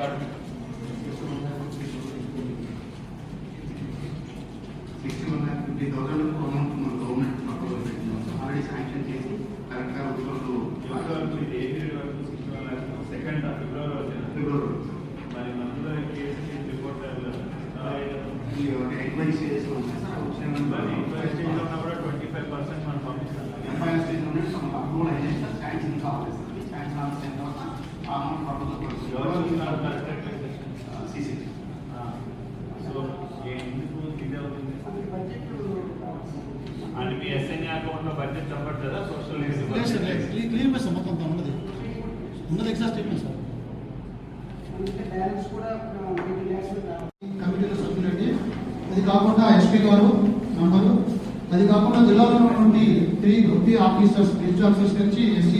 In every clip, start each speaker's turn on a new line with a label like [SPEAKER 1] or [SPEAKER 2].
[SPEAKER 1] Department
[SPEAKER 2] 61,50,000 amount మన government proposal పెట్టినాం sir. Already sanction చేసి కరెక్ట్గా ఉత్తర్వులు
[SPEAKER 1] సెకండ్ ఫిబ్రవరి మరి మంత్లో కేసు రిపోర్ట్
[SPEAKER 2] ఎంక్వైరీ చేస్తున్నాం సార్.
[SPEAKER 1] వచ్చిన కూడా 25% మనం పంపిస్తాం.
[SPEAKER 2] ఎంపైర్ స్టేజ్ నుండి మనకు అప్రూవల్ అయినాయి సార్. శాంక్షన్ కావాలి సార్. శాంక్షన్ ఆల్సిన తర్వాత ఆ అమౌంట్ ప్రపోజల్ సీసీ.
[SPEAKER 1] సో ఎందుకు ఇది అవుతుంది అంటే మీ ఎస్ఎన్ఏ అకౌంట్లో బడ్జెట్ చెప్పట్లేదా? సోషల్
[SPEAKER 3] క్లియర్ సార్, మొత్తం ఉన్నది ఎగ్జాస్ట్ అయిపోయింది సార్. కమిటీలో సభ్యులండి. అది కాకుండా ఎస్పీ గారు మెంబరు, అది కాకుండా జిల్లాలో ఉన్నటువంటి 3 గ్రూప్ ఆఫీసర్స్ రిజిస్టర్ ఆఫీసర్స్ నుంచి ఎస్సీ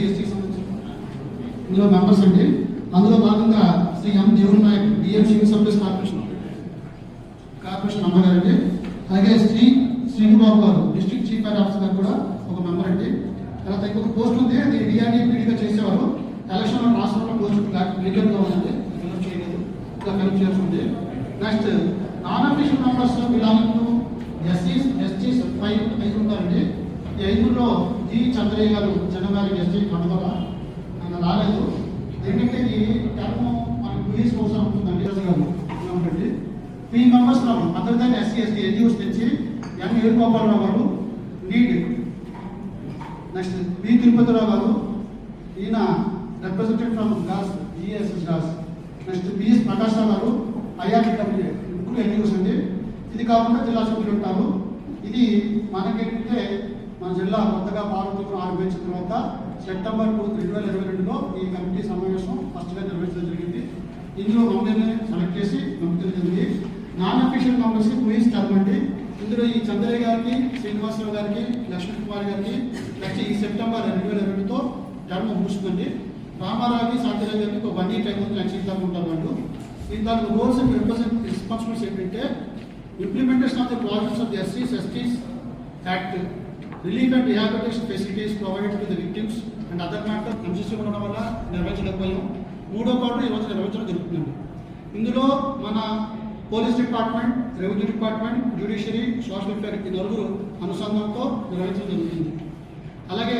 [SPEAKER 3] ఇందులో మెంబర్స్ అండి. అందులో భాగంగా Shri M Devuni Nayak DM civil supplies corporation member గారండి. అలాగే శ్రీనుబాబు గారు డిస్ట్రిక్ట్ చీఫ్ ఫైర్ ఆఫీసర్ గారు కూడా ఒక మెంబర్ అండి. తర్వాత ఇంకొక పోస్ట్ ఉంది, అది డిఆర్డీపీడీగా చేసేవారు. ఎలక్షన్లో రాష్ట్రంలో పోస్ట్ లీగల్గా ఉందండి, ఫిల్అప్ చేయలేదు, ఇంకా ఫిల్అప్ చేయాల్సి ఉంది. Next non official members belonging to STs 5 ఉంటారండి. ఈ 5లో జి చంద్రయ్య గారు జనగారి ఎస్టీ కండవల ఆయన రాలేదు. ఏంటంటే ఈ టర్మ్ మనకి పోలీస్ కోసం ఉంటుందండి. గారు ఉంటారండి. 3 మెంబర్స్ రావు అదర్ దాన్ ఎస్సీ ఎస్టీ ఎన్యూస్ నుంచి ఎం వేణుగోపాలరావు గారు లీడ్. నెక్స్ట్ బి తిరుపతిరావు గారు, ఈయన representative from gas GSS gas. Next BS Prakash Rao గారు ఐఆర్టీడబ్ల్యూ ఇప్పుడు ఎన్యూస్ అండి. ఇది కాకుండా జిల్లా సభ్యులు ఉంటారు. ఇది మనకేంటంటే మన జిల్లా కొత్తగా పార్లమెంట్ ఆరంభించిన తర్వాత సెప్టెంబర్ 2022లో ఈ కమిటీ సమావేశం ఫస్ట్గా నిర్వహించడం జరిగింది. ఇందులో మమ్మల్ని సెలెక్ట్ చేసి పంపించడం జరిగింది. నాన్ అఫీషియల్ మెంబర్స్కి పోలీస్ టర్మ్ అండి. ఇందులో ఈ చంద్రయ్య గారికి, శ్రీనివాసరావు గారికి, లక్ష్మణ్ కుమార్ గారికి నెక్స్ట్ ఈ సెప్టెంబర్ 2022తో టర్మ్ ముగుస్తుందండి. రామారావుకి, సాంతరావు గారికి ఒక 1 year టైం ఉంది, నెక్స్ట్ దాకా ఉంటారు వాళ్ళు. ఈ దాని రోల్స్ అండ్ రెస్పాన్సిబిలిటీస్ ఏంటంటే implementation of the projects of the ఎస్సీస్ act, relief and rehabilitation facilities provided to the victims and other matter consistent ఉండడం వల్ల నిర్వహించలేకపోయాం. 3వ క్వార్టర్ ఈరోజు నిర్వహించడం జరుగుతుందండి. ఇందులో మన police department, revenue department, judiciary, social welfare ఈ 4 అనుసంధానంతో నిర్వహించడం జరుగుతుంది. అలాగే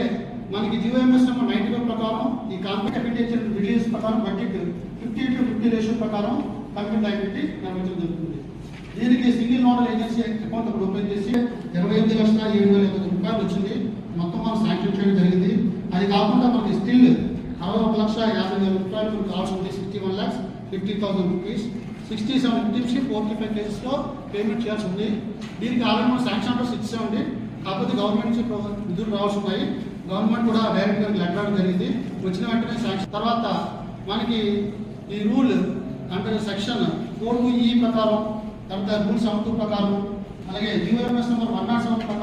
[SPEAKER 3] మనకి జిఓఎంఎస్ నెంబర్ 95 ప్రకారం ఈ కాంపిటేటివ్ రిలీజ్ ప్రకారం బడ్జెట్ 50:50 రేషియో ప్రకారం కమిటీ యాక్టివిటీ నిర్వహించడం జరుగుతుంది. దీనికి సింగిల్ నోడల్ ఏజెన్సీ అకౌంట్ ఒకటి ఓపెన్ చేసి 28,07,000 వచ్చింది. మొత్తం మనం శాంక్షన్ చేయడం జరిగింది. అది కాకుండా మనకి స్టిల్ 61,50,000 కావాల్సి ఉంది. 61,50,000 రూపీస్ 67 విక్టిమ్స్కి 45 కేసెస్లో పేమెంట్ చేయాల్సి ఉంది. దీనికి ఆల్రెడీ మనం శాంక్షన్ ఆర్డర్స్ ఇచ్చామండి. కాకపోతే గవర్నమెంట్ నుంచి నిధులు రావాల్సి ఉన్నాయి. గవర్నమెంట్ కూడా డైరెక్ట్గా లెటర్ జరిగింది. వచ్చిన వెంటనే శాంక్షన్ తర్వాత మనకి ఈ రూల్ అంటే సెక్షన్ 4(e) ప్రకారం, తర్వాత రూల్ 72 ప్రకారం, అలాగే జిఓఎంఎస్ నెంబర్ 107 ప్రకారం